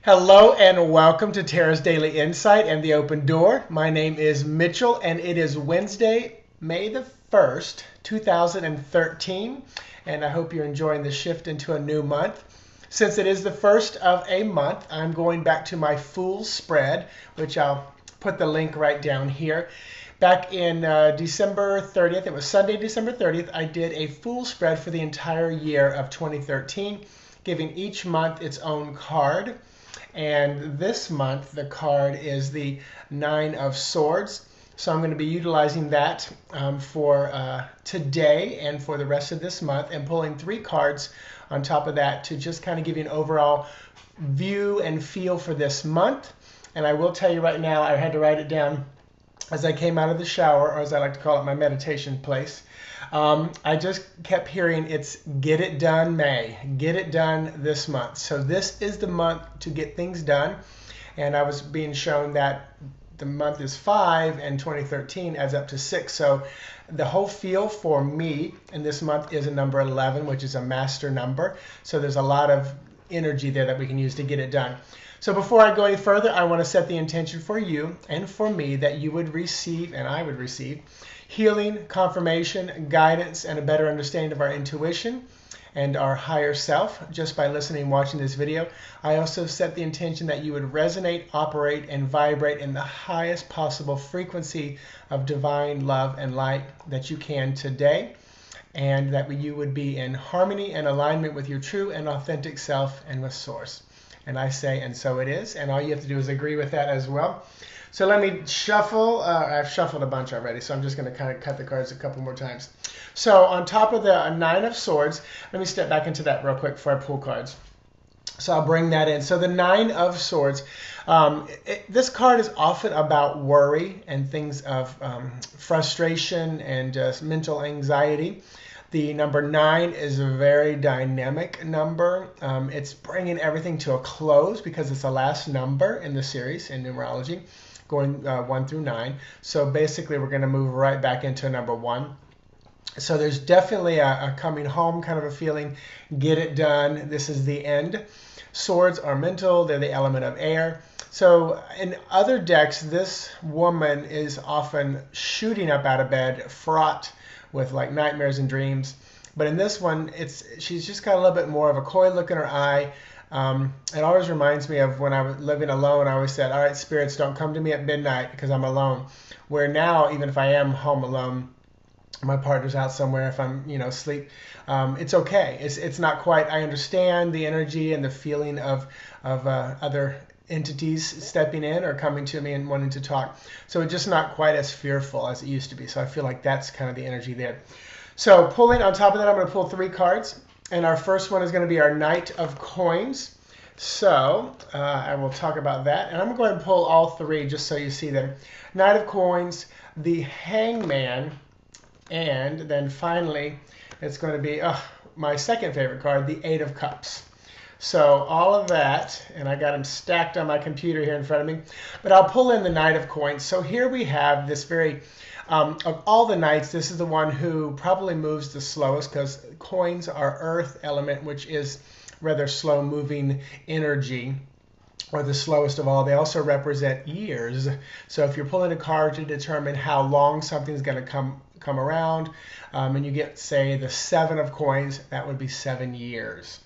Hello and welcome to Tara's Daily Insight and the Open Door. My name is Mitchell and it is Wednesday, May the 1st, 2013, and I hope you're enjoying the shift into a new month. Since it is the first of a month, I'm going back to my Fool Spread, which I'll put the link right down here. Back in December 30th, it was Sunday, December 30th, I did a Fool Spread for the entire year of 2013, giving each month its own card. And this month, the card is the Nine of Swords. So I'm going to be utilizing that for today and for the rest of this month and pulling 3 cards on top of that to just kind of give you an overall view and feel for this month. And I will tell you right now, I had to write it down as I came out of the shower, or as I like to call it, my meditation place. I just kept hearing it's get it done May, get it done this month. So this is the month to get things done. And I was being shown that the month is 5 and 2013 adds up to 6. So the whole feel for me in this month is a number 11, which is a master number. So there's a lot of energy there that we can use to get it done. So before I go any further, I want to set the intention for you and for me that you would receive, and I would receive, healing, confirmation, guidance, and a better understanding of our intuition and our higher self just by listening and watching this video. I also set the intention that you would resonate, operate, and vibrate in the highest possible frequency of divine love and light that you can today, and that you would be in harmony and alignment with your true and authentic self and with Source. And I say, and so it is. And all you have to do is agree with that as well. So let me shuffle. I've shuffled a bunch already, so I'm just going to kind of cut the cards a couple more times. So on top of the Nine of Swords, let me step back into that real quick before I pull cards. So I'll bring that in. So the Nine of Swords, this card is often about worry and things of frustration and mental anxiety. The number 9 is a very dynamic number. It's bringing everything to a close because it's the last number in the series in numerology, going 1 through 9. So basically, we're going to move right back into number 1. So there's definitely a coming home kind of a feeling. Get it done. This is the end. Swords are mental. They're the element of air. So in other decks, this woman is often shooting up out of bed, fraught with like nightmares and dreams. But in this one, she's just got a little bit more of a coy look in her eye. It always reminds me of when I was living alone. I always said, all right, spirits, don't come to me at midnight because I'm alone. Where now, even if I am home alone, my partner's out somewhere, if I'm, asleep, it's okay. It's not quite, I understand the energy and the feeling of other entities stepping in or coming to me and wanting to talk. So it's just not quite as fearful as it used to be. So I feel like that's kind of the energy there. So pulling on top of that, I'm going to pull 3 cards. And our first one is going to be our Knight of Coins. So I will talk about that. And I'm going to go ahead and pull all 3 just so you see them. Knight of Coins, the Hangman, and then finally it's going to be my second favorite card, the 8 of Cups. So all of that, and I got them stacked on my computer here in front of me, but I'll pull in the Knight of Coins. So here we have this very, of all the knights, this is the one who probably moves the slowest because coins are earth element, which is rather slow moving energy, or the slowest of all. They also represent years. So if you're pulling a card to determine how long something's going to come around, and you get, say, the 7 of Coins, that would be 7 years.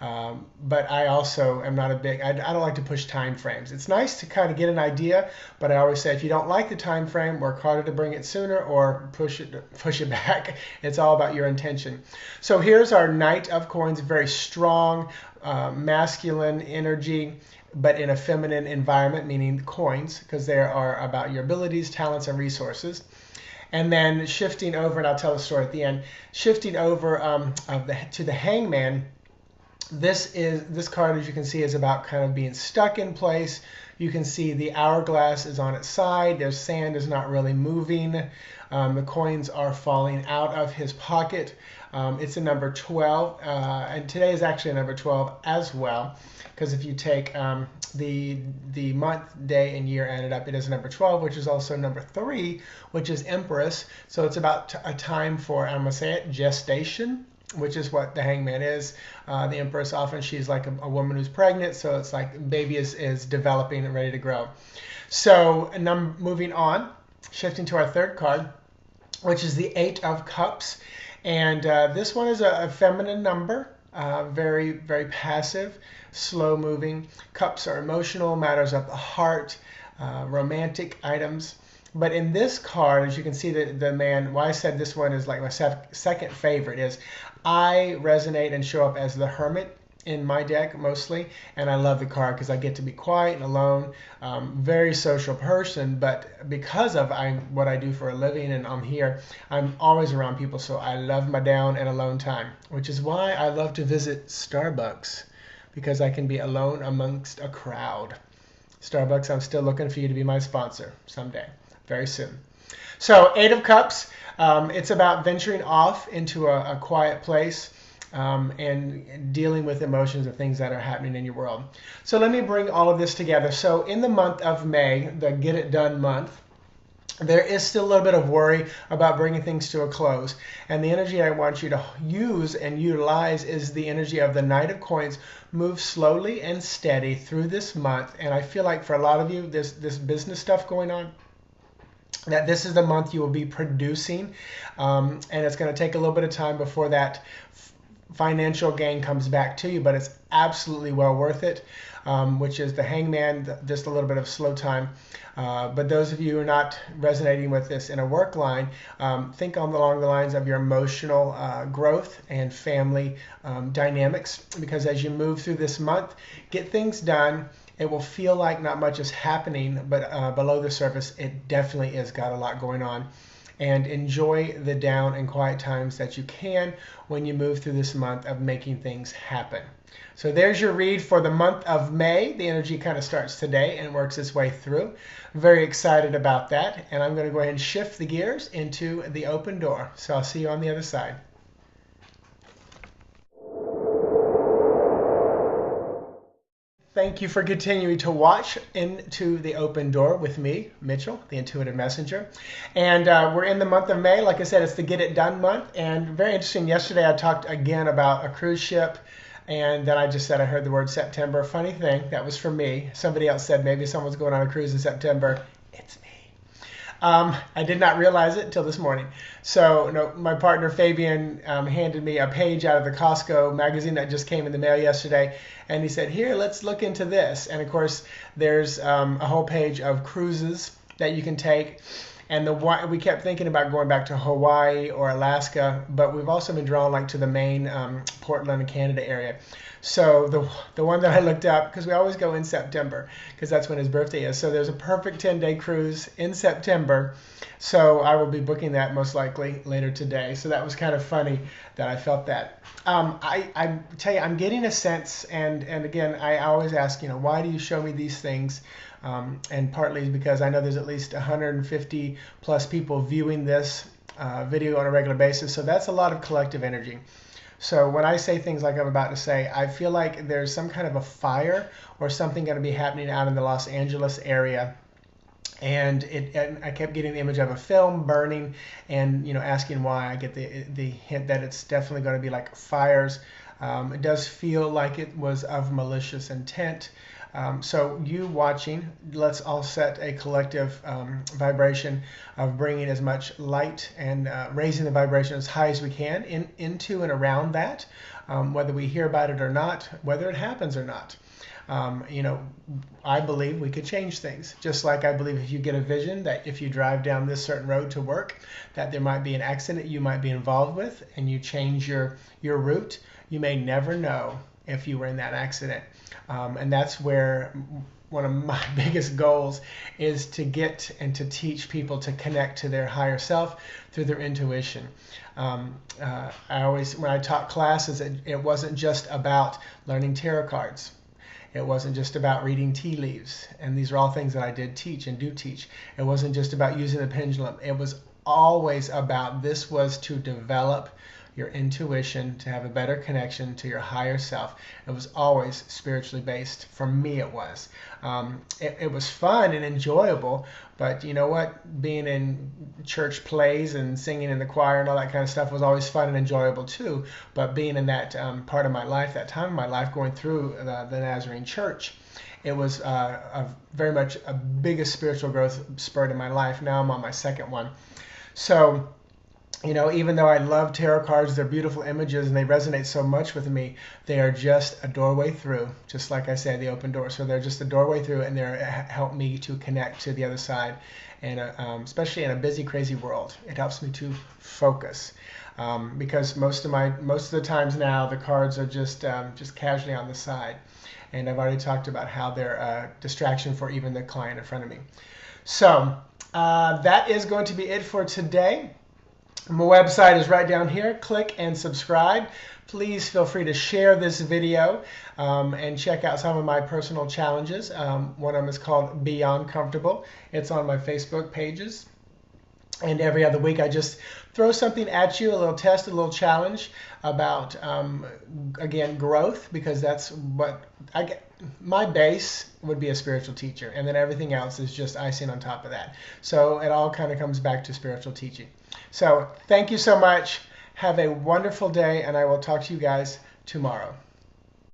But I also am not I don't like to push time frames. It's nice to kind of get an idea, but I always say if you don't like the time frame, work harder to bring it sooner or push it back. It's all about your intention. So here's our Knight of Coins, very strong, masculine energy, but in a feminine environment, meaning coins, because they are about your abilities, talents, and resources. And then shifting over, and I'll tell the story at the end, shifting over to the Hangman. This card, as you can see, is about kind of being stuck in place. You can see the hourglass is on its side. There's sand is not really moving. The coins are falling out of his pocket. It's a number 12, and today is actually a number 12 as well, because if you take the month, day, and year added up, it is number 12, which is also number 3, which is Empress. So it's about a time for, I'm going to say it, gestation. which is what the hangman is. The Empress, often she's like a woman who's pregnant, so it's like the baby is developing and ready to grow. So moving on, shifting to our third card, which is the Eight of Cups. And this one is a feminine number, very, very passive, slow moving. Cups are emotional, matters of the heart, romantic items. But in this card, as you can see, the man, why I said this one is like my second favorite is I resonate and show up as the Hermit in my deck mostly, and I love the card because I get to be quiet and alone. Very social person, but because of what I do for a living and I'm here, I'm always around people, so I love my down and alone time, which is why I love to visit Starbucks, because I can be alone amongst a crowd. Starbucks, I'm still looking for you to be my sponsor someday, very soon. So Eight of Cups, it's about venturing off into a quiet place, and dealing with emotions and things that are happening in your world. So let me bring all of this together. So in the month of May, the Get It Done month, there is still a little bit of worry about bringing things to a close. And the energy I want you to use and utilize is the energy of the Knight of Coins. Move slowly and steady through this month. And I feel like for a lot of you, this business stuff going on, that this is the month you will be producing. And it's going to take a little bit of time before that financial gain comes back to you, but it's absolutely well worth it, which is the Hangman, just a little bit of slow time. But those of you who are not resonating with this in a work line, think along the lines of your emotional growth and family dynamics, because as you move through this month, get things done. It will feel like not much is happening, but below the surface, it definitely is got a lot going on. And enjoy the down and quiet times that you can when you move through this month of making things happen. So there's your read for the month of May. The energy kind of starts today and works its way through. Very excited about that. And I'm going to go ahead and shift the gears into the open door. So I'll see you on the other side. Thank you for continuing to watch Into the Open Door with me, Mitchell, the Intuitive Messenger. And we're in the month of May. Like I said, it's the Get It Done month. And very interesting, yesterday I talked again about a cruise ship. And then I just said I heard the word September. Funny thing, that was for me. Somebody else said maybe someone's going on a cruise in September. It's me. I did not realize it until this morning. So no, my partner Fabian handed me a page out of the Costco magazine that just came in the mail yesterday, and he said, "Here, let's look into this." And of course, there's a whole page of cruises that you can take. And we kept thinking about going back to Hawaii or Alaska, but we've also been drawn like to the Maine, Portland, and Canada area. So the one that I looked up, because we always go in September, because that's when his birthday is. So there's a perfect 10-day cruise in September. So I will be booking that most likely later today. So that was kind of funny that I felt that. I tell you, I'm getting a sense, and again, I always ask, why do you show me these things? And partly because I know there's at least 150 plus people viewing this video on a regular basis. So that's a lot of collective energy. So when I say things like I'm about to say, I feel like there's some kind of a fire or something going to be happening out in the Los Angeles area. And I kept getting the image of a film burning, and asking why. I get the hint that it's definitely going to be like fires. It does feel like it was of malicious intent. So you watching, let's all set a collective vibration of bringing as much light and raising the vibration as high as we can into and around that, whether we hear about it or not, whether it happens or not. I believe we could change things. Just like I believe if you get a vision that if you drive down this certain road to work, that there might be an accident you might be involved with, and you change your route, you may never know if you were in that accident. And that's where one of my biggest goals is to get and to teach people to connect to their higher self through their intuition. I always, when I taught classes, it wasn't just about learning tarot cards. It wasn't just about reading tea leaves. And these are all things that I did teach and do teach. It wasn't just about using the pendulum. It was always about, this was to develop your intuition, to have a better connection to your higher self. It was always spiritually based. For me, it was. It was fun and enjoyable, but you know what? Being in church plays and singing in the choir and all that kind of stuff was always fun and enjoyable too. But being in that part of my life, that time of my life, going through the Nazarene Church, it was very much a biggest spiritual growth spurt in my life. Now I'm on my second one. So, you know, even though I love tarot cards, they're beautiful images and they resonate so much with me, they are just a doorway through, just like I said, the open door. So they're just a doorway through, and they help me to connect to the other side. And especially in a busy, crazy world, it helps me to focus. Because most of the times now, the cards are just casually on the side. And I've already talked about how they're a distraction for even the client in front of me. So that is going to be it for today. My website is right down here. Click and subscribe. Please feel free to share this video and check out some of my personal challenges. One of them is called Beyond Comfortable. It's on my Facebook pages. And every other week I just throw something at you, a little test, a little challenge about, again, growth, because that's what I get. My base would be a spiritual teacher, and then everything else is just icing on top of that. So it all kind of comes back to spiritual teaching. So thank you so much. Have a wonderful day, and I will talk to you guys tomorrow.